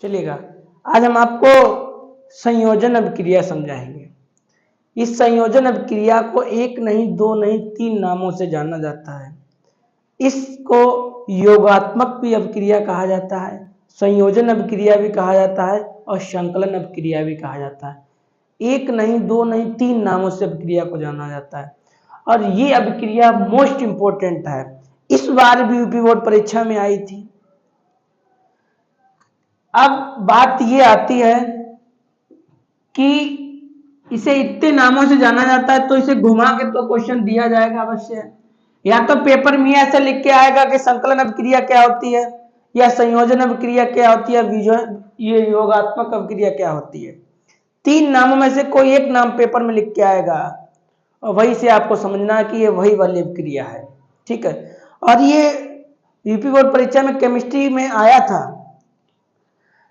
चलिएगा, आज हम आपको संयोजन अभिक्रिया समझाएंगे। इस संयोजन अभिक्रिया को एक नहीं, दो नहीं, तीन नामों से जाना जाता है। इसको योगात्मक भी अभिक्रिया कहा जाता है, संयोजन अभिक्रिया भी कहा जाता है और संकलन अभिक्रिया भी कहा जाता है। एक नहीं, दो नहीं, तीन नामों से अभिक्रिया को जाना जाता है और ये अभिक्रिया मोस्ट इंपोर्टेंट है। इस बार भी यूपी बोर्ड परीक्षा में आई थी। अब बात ये आती है कि इसे इतने नामों से जाना जाता है तो इसे घुमा के तो क्वेश्चन दिया जाएगा अवश्य। या तो पेपर में ऐसे लिख के आएगा कि संकलन अभिक्रिया क्या होती है, या संयोजन अभिक्रिया क्या होती है, ये योगात्मक अभिक्रिया क्या होती है। तीन नामों में से कोई एक नाम पेपर में लिख के आएगा और वही से आपको समझना है कि ये वही वाली अभिक्रिया है। ठीक है, और ये यूपी बोर्ड परीक्षा में केमिस्ट्री में आया था।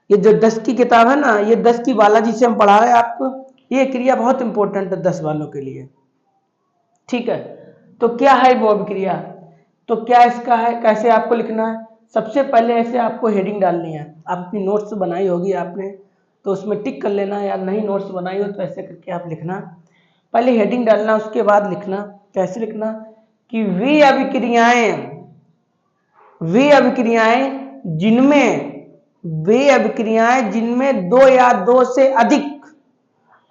ये जो 10 की किताब है ना, ये 10 की बालाजी से हम पढ़ा रहे हैं आपको। ये क्रिया बहुत इंपॉर्टेंट है 10 वालों के लिए। ठीक है, तो क्या है वो अभिक्रिया, तो क्या इसका है, कैसे आपको लिखना है। सबसे पहले ऐसे आपको हेडिंग डालनी है। आप अपनी नोट्स बनाई होगी आपने तो उसमें टिक कर लेना, या नहीं नोट्स बनाई हो तो ऐसे करके आप लिखना। पहले हेडिंग डालना, उसके बाद लिखना। कैसे लिखना कि वे अभिक्रियाएं जिनमें दो या दो से अधिक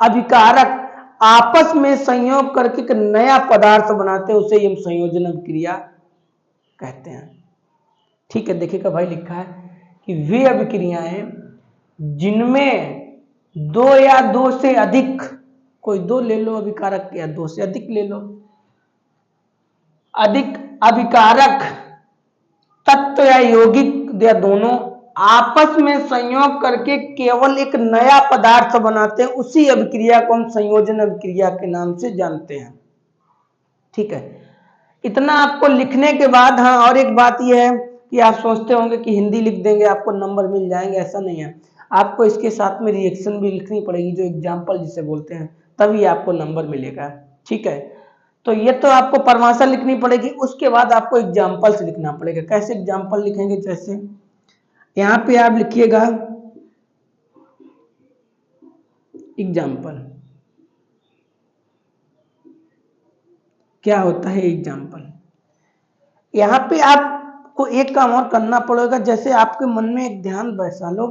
अभिकारक आपस में संयोग करके एक नया पदार्थ बनाते हैं, उसे हम संयोजन अभिक्रिया कहते हैं। ठीक है, देखिएगा भाई लिखा है कि वे अभिक्रियाएं जिनमें दो या दो से अधिक, कोई दो ले लो अभिकारक या दो से अधिक ले लो, अधिक अभिकारक तत्व या यौगिक या दोनों आपस में संयोग करके केवल एक नया पदार्थ बनाते हैं, उसी अभिक्रिया को हम संयोजन अभिक्रिया के नाम से जानते हैं। ठीक है, इतना आपको लिखने के बाद, हाँ और एक बात यह है कि आप सोचते होंगे कि हिंदी लिख देंगे आपको नंबर मिल जाएंगे, ऐसा नहीं है। आपको इसके साथ में रिएक्शन भी लिखनी पड़ेगी, जो एग्जाम्पल जिसे बोलते हैं, तभी आपको नंबर मिलेगा। ठीक है, तो ये तो आपको परिभाषा लिखनी पड़ेगी, उसके बाद आपको एग्जाम्पल से लिखना पड़ेगा। कैसे एग्जाम्पल लिखेंगे, जैसे यहां पे आप लिखिएगा एग्जाम्पल। क्या होता है एग्जाम्पल, यहां पे आपको एक काम और करना पड़ेगा। जैसे आपके मन में एक ध्यान बैठा लो,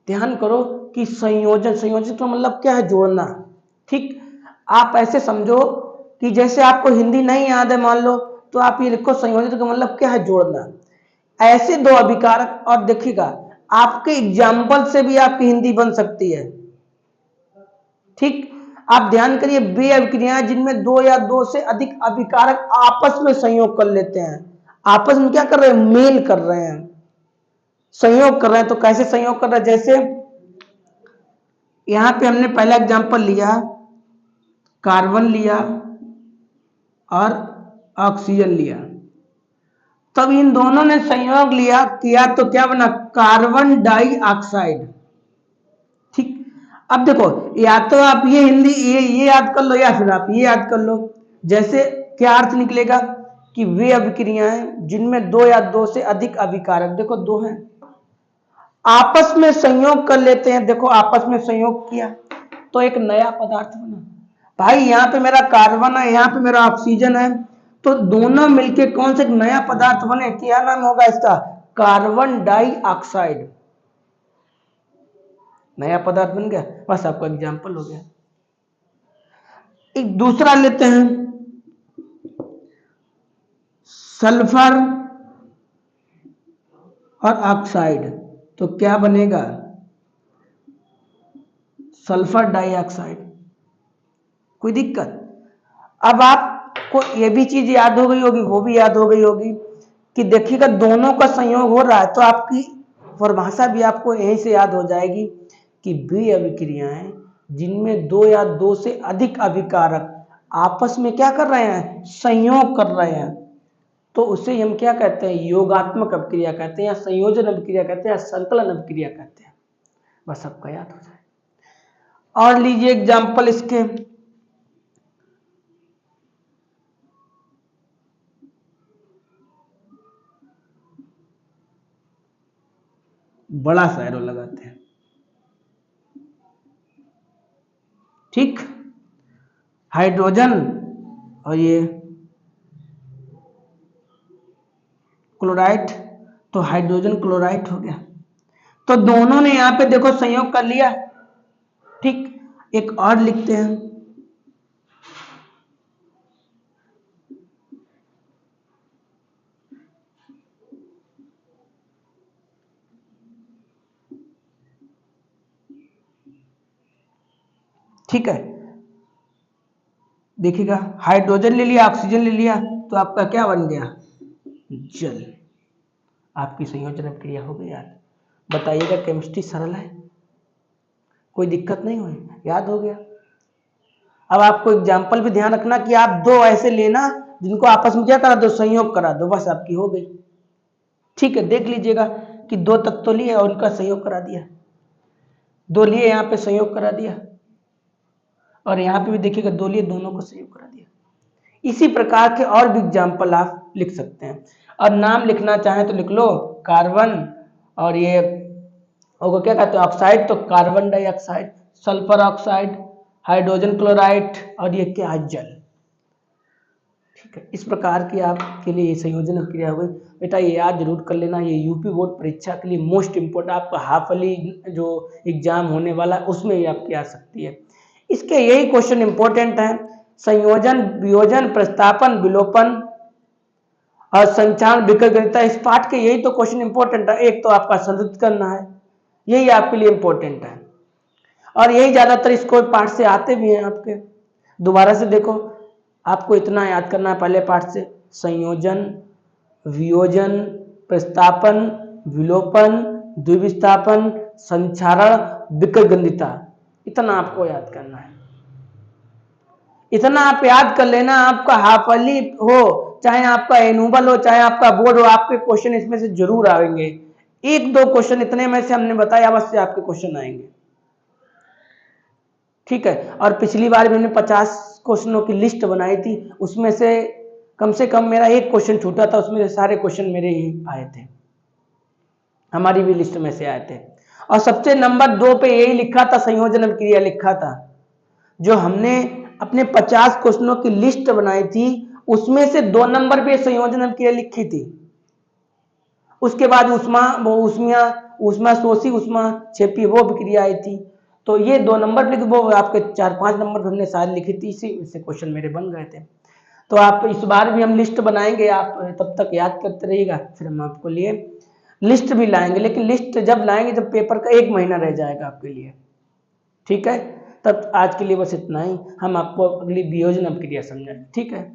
ध्यान करो कि संयोजन का मतलब क्या है, जोड़ना। ठीक, आप ऐसे समझो कि जैसे आपको हिंदी नहीं याद है मान लो, तो आप ये लिखो संयोजन का मतलब क्या है, जोड़ना। ऐसे दो अभिकारक, और देखिएगा आपके एग्जाम्पल से भी आपकी हिंदी बन सकती है। ठीक, आप ध्यान करिए, वे अभिक्रियाएं जिनमें दो या दो से अधिक अभिकारक आपस में संयोग कर लेते हैं। आपस में क्या कर रहे हैं, मेल कर रहे हैं, संयोग कर रहे हैं। तो कैसे संयोग कर रहे हैं, जैसे यहां पे हमने पहला एग्जांपल लिया, कार्बन लिया और ऑक्सीजन लिया, तब इन दोनों ने संयोग किया तो क्या बना, कार्बन डाइऑक्साइड। ठीक, अब देखो, या तो आप ये हिंदी ये याद कर लो, या फिर आप ये याद कर लो। जैसे क्या अर्थ निकलेगा कि वे अभिक्रियाएं जिनमें दो या दो से अधिक अभिकारक, देखो दो हैं, आपस में संयोग कर लेते हैं। देखो आपस में संयोग किया तो एक नया पदार्थ बना। भाई यहाँ पे मेरा कार्बन है, यहाँ पे मेरा ऑक्सीजन है, तो दोनों मिलके कौन सा नया पदार्थ बने, क्या नाम होगा इसका, कार्बन डाइऑक्साइड। नया पदार्थ बन गया, बस आपका एग्जाम्पल हो गया। एक दूसरा लेते हैं, सल्फर और ऑक्साइड, तो क्या बनेगा, सल्फर डाइऑक्साइड। कोई दिक्कत। अब आपको ये भी चीज याद हो गई होगी, वो भी याद हो गई होगी कि देखिएगा दोनों का संयोग हो रहा है, तो आपकी परिभाषा भी आपको यहीं से याद हो जाएगी कि वे अभिक्रियाएं जिनमें दो या दो से अधिक अभिकारक आपस में क्या कर रहे हैं, संयोग कर रहे हैं, तो उसे हम क्या कहते हैं, योगात्मक अभिक्रिया कहते हैं, या संयोजन अभिक्रिया कहते हैं, या संकलन अभिक्रिया कहते हैं। बस आपका याद हो जाए। और लीजिए एग्जाम्पल इसके, बड़ा सा एरो लगाते हैं। ठीक, हाइड्रोजन और ये क्लोराइड, तो हाइड्रोजन क्लोराइड हो गया। तो दोनों ने यहां पे देखो संयोग कर लिया। ठीक, एक और लिखते हैं, ठीक है, देखिएगा हाइड्रोजन ले लिया, ऑक्सीजन ले लिया, तो आपका क्या बन गया, जल। आपकी संयोजन क्रिया हो गई यार। बताइएगा, केमिस्ट्री सरल है, कोई दिक्कत नहीं हुई, याद हो गया। अब आपको एग्जाम्पल भी ध्यान रखना कि आप दो ऐसे लेना जिनको आपस में क्या करा दो, संयोग करा दो, बस आपकी हो गई। ठीक है, देख लीजिएगा कि दो तत्व लिए और उनका संयोग करा दिया, दो लिए यहाँ पे संयोग करा दिया, और यहाँ पे भी देखिएगा दो लिए, दोनों को संयोग करा दिया। इसी प्रकार के और भी एग्जाम्पल आप लिख सकते हैं। और नाम लिखना चाहें तो लिख लो, कार्बन और ये वो क्या कहते हैं ऑक्साइड, तो carbon dioxide, sulphur oxide, hydrogen chloride, और ये क्या है, जल। ठीक है, इस प्रकार की आपके लिए संयोजन क्रिया हो गई। बेटा ये याद जरूर कर लेना, ये यूपी बोर्ड परीक्षा के लिए मोस्ट इंपोर्टेंट, आपका हाफ अली जो एग्जाम होने वाला है उसमें ये आपकी आ सकती है। इसके यही क्वेश्चन इंपॉर्टेंट है, संयोजन, वियोजन, प्रस्तापन, विलोपन और संचारण, विकर्गणिता, इस पाठ के यही तो क्वेश्चन इंपॉर्टेंट है। एक तो आपका संरक्षित करना है, यही आपके लिए इंपॉर्टेंट है, और यही ज्यादातर इसको पाठ से आते भी हैं आपके। दोबारा से देखो, आपको इतना याद करना है पहले पाठ से, संयोजन, वियोजन, प्रस्तापन, विलोपन, द्विविस्थापन, संचारण, विकर्गणिता, इतना आपको याद करना है। इतना आप याद कर लेना, आपका हाफली हो चाहे आपका एनुबल हो चाहे आपका बोर्ड हो, आपके क्वेश्चन इसमें से जरूर आएंगे। एक दो क्वेश्चन इतने में से हमने बताया, अवश्य आपके क्वेश्चन आएंगे। ठीक है, और पिछली बार भी हमने 50 क्वेश्चनों की लिस्ट बनाई थी, उसमें से कम मेरा एक क्वेश्चन छूटा था, उसमें से सारे क्वेश्चन मेरे ही आए थे, हमारी भी लिस्ट में से आए थे। और सबसे नंबर 2 पे यही लिखा था, संयोजन क्रिया लिखा था। जो हमने अपने 50 क्वेश्चनों की लिस्ट बनाई थी, उसमें से 2 नंबर पे संयोजन क्रिया लिखी थी। उसके बाद उष्मा शोषी, उष्मा छेपी, वो क्रिया आई थी। तो ये 2 नंबर लिख, वो आपके 4-5 नंबर हमने सारे लिखी थी, इसी से क्वेश्चन मेरे बन गए थे। तो आप इस बार भी हम लिस्ट बनाएंगे, आप तब तक याद करते रहिएगा, फिर हम आपको लिए लिस्ट भी लाएंगे। लेकिन लिस्ट जब लाएंगे जब पेपर का 1 महीना रह जाएगा आपके लिए। ठीक है, तब आज के लिए बस इतना ही, हम आपको अगली वियोजन क्रिया समझाएंगे। ठीक है।